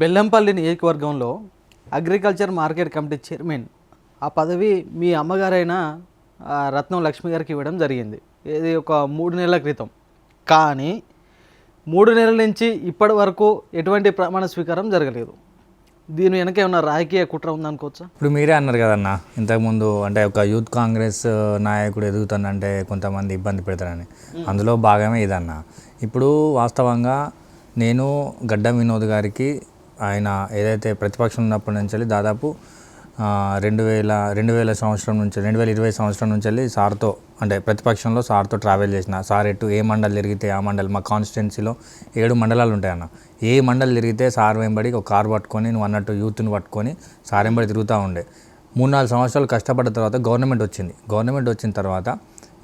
బెల్లంపల్లి నియోజకవర్గంలో agriculture market committee chairman ఆ పదవి మీ అమ్మగారైన రత్నం లక్ష్మి గారికి ఇవ్వడం జరిగింది. ఇది ఒక 3 నెలల క్రితం. కానీ 3 నెలల నుంచి ఇప్పటి వరకు ఎటువంటి ప్రమాణ స్వీకారం జరగలేదు. దీని వెనక ఏమన్నా రాజకీయ కుట్ర ఉందనుకోవచ్చా? ఇప్పుడు మీరే అన్నారు కదన్న, ఇంతకుముందు అంటే ఒక యూత్ కాంగ్రెస్ నాయకుడు ఎదుగుతానంటే కొంతమంది ఇబ్బంది పెడతారని. అందులో భాగమే ఇదన్న. ఇప్పుడు వాస్తవంగా నేను గడ్డం వినోద్ గారికి ఆయన ఏదైతే ప్రతిపక్షం ఉన్నప్పటి నుంచి దాదాపు 2020 సంవత్సరం నుంచి 2020 సంవత్సరం నుంచి వెళ్ళి సార్తో అంటే ప్రతిపక్షంలో సార్తో ట్రావెల్ చేసిన. సార్ ఎటు ఏ మండలి తిరిగితే ఆ మండలి, మా కాన్స్టిట్యున్సీలో 7 మండలాలు ఉంటాయన్న. ఏ మండలి తిరిగితే సార్ వెంబడి ఒక కారు పట్టుకొని నువ్వు అన్నట్టు యూత్ని పట్టుకొని సార్ వెంబడి తిరుగుతూ ఉండే. 3-4 సంవత్సరాలు కష్టపడ్డ తర్వాత గవర్నమెంట్ వచ్చింది. గవర్నమెంట్ వచ్చిన తర్వాత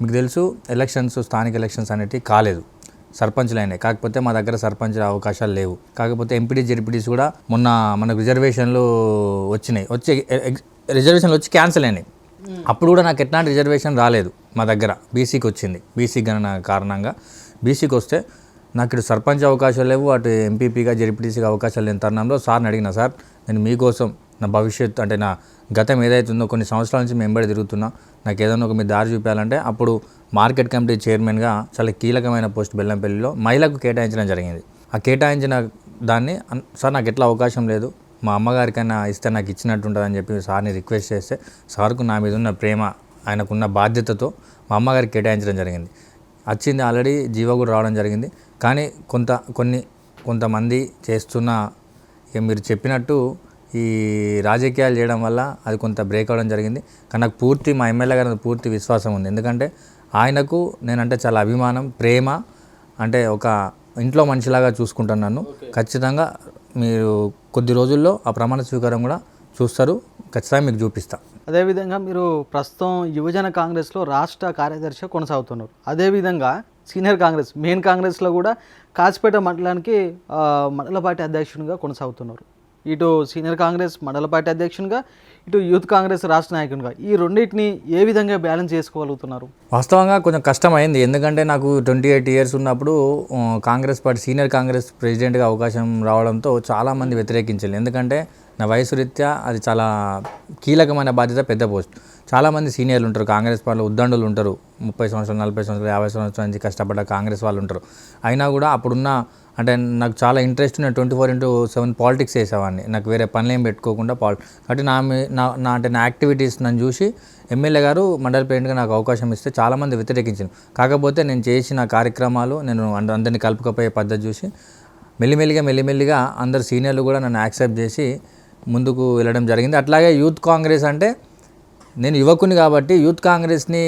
మీకు తెలుసు ఎలక్షన్స్, స్థానిక ఎలక్షన్స్ అనేవి కాలేదు, సర్పంచ్లు అయినాయి. కాకపోతే మా దగ్గర సర్పంచ్ అవకాశాలు లేవు. కాకపోతే ఎంపీటీ జెడ్పీటీస్ కూడా మొన్న మనకు రిజర్వేషన్లు రిజర్వేషన్లు వచ్చి క్యాన్సిల్ అయినాయి. అప్పుడు కూడా నాకు ఎట్లాంటి రిజర్వేషన్ రాలేదు. మా దగ్గర బీసీకి వచ్చింది. బీసీ గణన కారణంగా బీసీకి వస్తే నాకు ఇటు సర్పంచ్ అవకాశాలు లేవు, అటు ఎంపీపీగా జెడ్పీటీసీగా అవకాశాలు లేని తరుణంలో సార్ని అడిగిన, సార్ నేను మీకోసం నా భవిష్యత్తు అంటే నా గతం ఏదైతుందో కొన్ని సంవత్సరాల నుంచి మేము ఎంబడి తిరుగుతున్నా, నాకు ఏదైనా ఒక మీ దారి చూపించాలంటే అప్పుడు మార్కెట్ కమిటీ చైర్మన్గా చాలా కీలకమైన పోస్ట్ బెల్లంపల్లిలో మహిళకు కేటాయించడం జరిగింది. ఆ కేటాయించిన దాన్ని సార్ నాకు ఎట్లా అవకాశం లేదు, మా అమ్మగారికైనా ఇస్తే నాకు ఇచ్చినట్టు ఉంటుందని చెప్పి సార్ని రిక్వెస్ట్ చేస్తే సార్కు నా మీద ఉన్న ప్రేమ, ఆయనకున్న బాధ్యతతో మా అమ్మగారికి కేటాయించడం జరిగింది. వచ్చింది ఆల్రెడీ జీవో కూడా రావడం జరిగింది. కానీ కొంతమంది చేస్తున్న మీరు చెప్పినట్టు ఈ రాజకీయాలు చేయడం వల్ల అది కొంత బ్రేక్ అవ్వడం జరిగింది. కానీ నాకు మా ఎమ్మెల్యే గారి పూర్తి విశ్వాసం ఉంది. ఎందుకంటే ఆయనకు నేనంటే చాలా అభిమానం, ప్రేమ. అంటే ఒక ఇంట్లో మనిషిలాగా చూసుకుంటాను నన్ను. ఖచ్చితంగా మీరు కొద్ది రోజుల్లో ఆ ప్రమాణ స్వీకారం కూడా చూస్తారు, ఖచ్చితంగా మీకు చూపిస్తా. అదేవిధంగా మీరు ప్రస్తుతం యువజన కాంగ్రెస్లో రాష్ట్ర కార్యదర్శి కొనసాగుతున్నారు. అదేవిధంగా సీనియర్ కాంగ్రెస్, మెయిన్ కాంగ్రెస్లో కూడా కాచిపేట మండలానికి మండల పార్టీ అధ్యక్షునిగా కొనసాగుతున్నారు. ఇటు సీనియర్ కాంగ్రెస్ మండల పార్టీ అధ్యక్షునిగా, ఇటు యూత్ కాంగ్రెస్ రాష్ట్ర నాయకునిగా ఈ రెండింటిని ఏ విధంగా బ్యాలెన్స్ చేసుకోగలుగుతున్నారు? వాస్తవంగా కొంచెం కష్టమైంది. ఎందుకంటే నాకు 28 ఇయర్స్ ఉన్నప్పుడు కాంగ్రెస్ పార్టీ సీనియర్ కాంగ్రెస్ ప్రెసిడెంట్గా అవకాశం రావడంతో చాలామంది వ్యతిరేకించారు. ఎందుకంటే నా వయసు రీత్యా అది చాలా కీలకమైన బాధ్యత, పెద్ద పోస్ట్. చాలామంది సీనియర్లు ఉంటారు కాంగ్రెస్ పార్టీలో, ఉద్దండులు ఉంటారు, 30 సంవత్సరాలు 40 సంవత్సరాలు 50 సంవత్సరాల నుంచి కష్టపడ్డ కాంగ్రెస్ వాళ్ళు ఉంటారు. అయినా కూడా అప్పుడున్న అంటే నాకు చాలా ఇంట్రెస్ట్, నేను 24/7 పాలిటిక్స్ చేసేవాడిని. నాకు వేరే పనులు ఏం పెట్టుకోకుండా కాబట్టి నా యాక్టివిటీస్ నన్ను చూసి ఎమ్మెల్యే గారు మండల ప్రెసిడెంట్గా నాకు అవకాశం ఇస్తే చాలామంది వ్యతిరేకించాను. కాకపోతే నేను చేసిన కార్యక్రమాలు, నేను అందరినీ కలుపుకపోయే పద్ధతి చూసి మెల్లిమెల్లిగా అందరు సీనియర్లు కూడా నన్ను యాక్సెప్ట్ చేసి ముందుకు వెళ్ళడం జరిగింది. అట్లాగే యూత్ కాంగ్రెస్ అంటే నేను యువకుని కాబట్టి యూత్ కాంగ్రెస్ని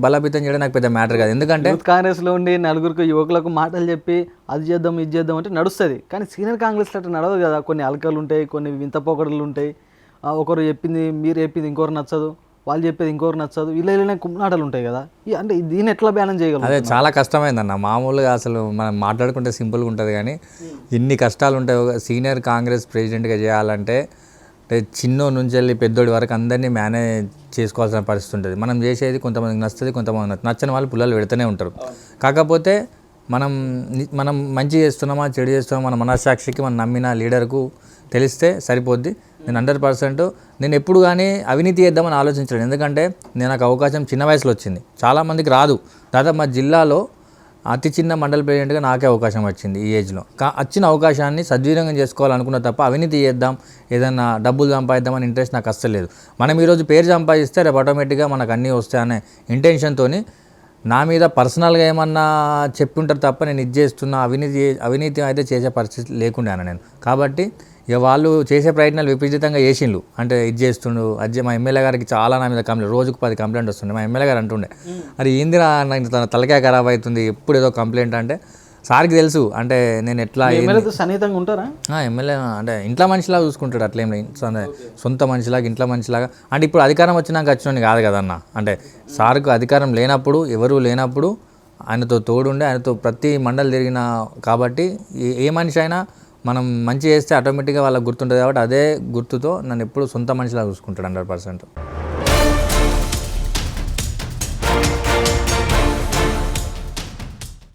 బలోపేతం చేయడం నాకు పెద్ద మ్యాటర్ కాదు. ఎందుకంటే యూత్ కాంగ్రెస్లో ఉండి నలుగురికి యువకులకు మాటలు చెప్పి అది చేద్దాం ఇది చేద్దాం అంటే నడుస్తుంది. కానీ సీనియర్ కాంగ్రెస్లో అట్లా నడవదు కదా. కొన్ని అలకలు ఉంటాయి, కొన్ని వింత పోకడలు ఉంటాయి. ఒకరు చెప్పింది మీరు చెప్పింది ఇంకొకరు నచ్చదు, వాళ్ళు చెప్పేది ఇంకొకరు నచ్చదు, ఇలా కుమ్నాటలు ఉంటాయి కదా. అంటే దీన్ని ఎట్లా బ్యాలెన్స్ చేయగలం? అదే చాలా కష్టమైందన్న. మామూలుగా అసలు మనం మాట్లాడుకుంటే సింపుల్గా ఉంటుంది, కానీ ఇన్ని కష్టాలు ఉంటాయి. ఒక సీనియర్ కాంగ్రెస్ ప్రెసిడెంట్గా చేయాలంటే చిన్నో నుంచి వెళ్ళి పెద్దోడి వరకు అందరినీ మేనేజ్ చేసుకోవాల్సిన పరిస్థితి ఉంటుంది. మనం చేసేది కొంతమందికి నచ్చుతుంది, కొంతమంది నచ్చని వాళ్ళు పుల్లలు పెడుతూనే ఉంటారు. కాకపోతే మనం మంచి చేస్తున్నామా చెడు చేస్తున్నామా మన మనస్సాక్షికి మనం నమ్మిన లీడర్కు తెలిస్తే సరిపోద్ది. నేను 100% నేను ఎప్పుడు కానీ అవినీతి చేద్దామని ఆలోచించలేను. ఎందుకంటే నేను నాకు అవకాశం చిన్న వయసులో వచ్చింది, చాలామందికి రాదు. దాదాపు మా జిల్లాలో అతి చిన్న మండల ప్రెసిడెంట్గా నాకే అవకాశం వచ్చింది ఈ ఏజ్లో. వచ్చిన అవకాశాన్ని సద్వినియోగం చేసుకోవాలనుకున్న తప్ప అవినీతి చేద్దాం, ఏదైనా డబ్బులు సంపాదిద్దామని ఇంట్రెస్ట్ నాకు అస్సలు లేదు. మనం ఈరోజు పేరు సంపాదిస్తే రేపు ఆటోమేటిక్గా మనకు అన్నీ వస్తాయనే ఇంటెన్షన్తో నా మీద పర్సనల్గా ఏమన్నా చెప్పుంటారు తప్ప నేను ఇది చేస్తున్నా అవినీతి అయితే చేసే పరిస్థితి లేకుండా నేను. కాబట్టి ఇక వాళ్ళు చేసే ప్రయత్నాలు విపరీతంగా చేసిండ్రు. అంటే ఇది చేస్తుండు మా ఎమ్మెల్యే గారికి చాలా నా మీద కంప్లైంట్, రోజుకు 10 కంప్లైంట్ వస్తుండే. మా ఎమ్మెల్యే గారు అంటుండే, అది ఏందిరా తన తలకాయ ఖరాబ్ అవుతుంది ఎప్పుడు ఏదో కంప్లైంట్ అంటే. సార్కి తెలుసు అంటే నేను ఎట్లా సన్నిహితంగా ఉంటారా. ఎమ్మెల్యే అంటే ఇంట్లో మనిషిలాగా చూసుకుంటాడు, అట్లేం సొంత మనిషిలాగా ఇంట్లో మనిషిలాగా. అంటే ఇప్పుడు అధికారం వచ్చినాక వచ్చినోని కాదు కదన్న. అంటే సార్కు అధికారం లేనప్పుడు, ఎవరు లేనప్పుడు ఆయనతో తోడుండే, ఆయనతో ప్రతి మండలి తిరిగిన కాబట్టి ఏ మనిషి అయినా మనం మంచి చేస్తే ఆటోమేటిక్గా వాళ్ళకి గుర్తుంటుంది. కాబట్టి అదే గుర్తుతో నన్ను ఎప్పుడు సొంత మనిషిలా చూసుకుంటాడు 100%.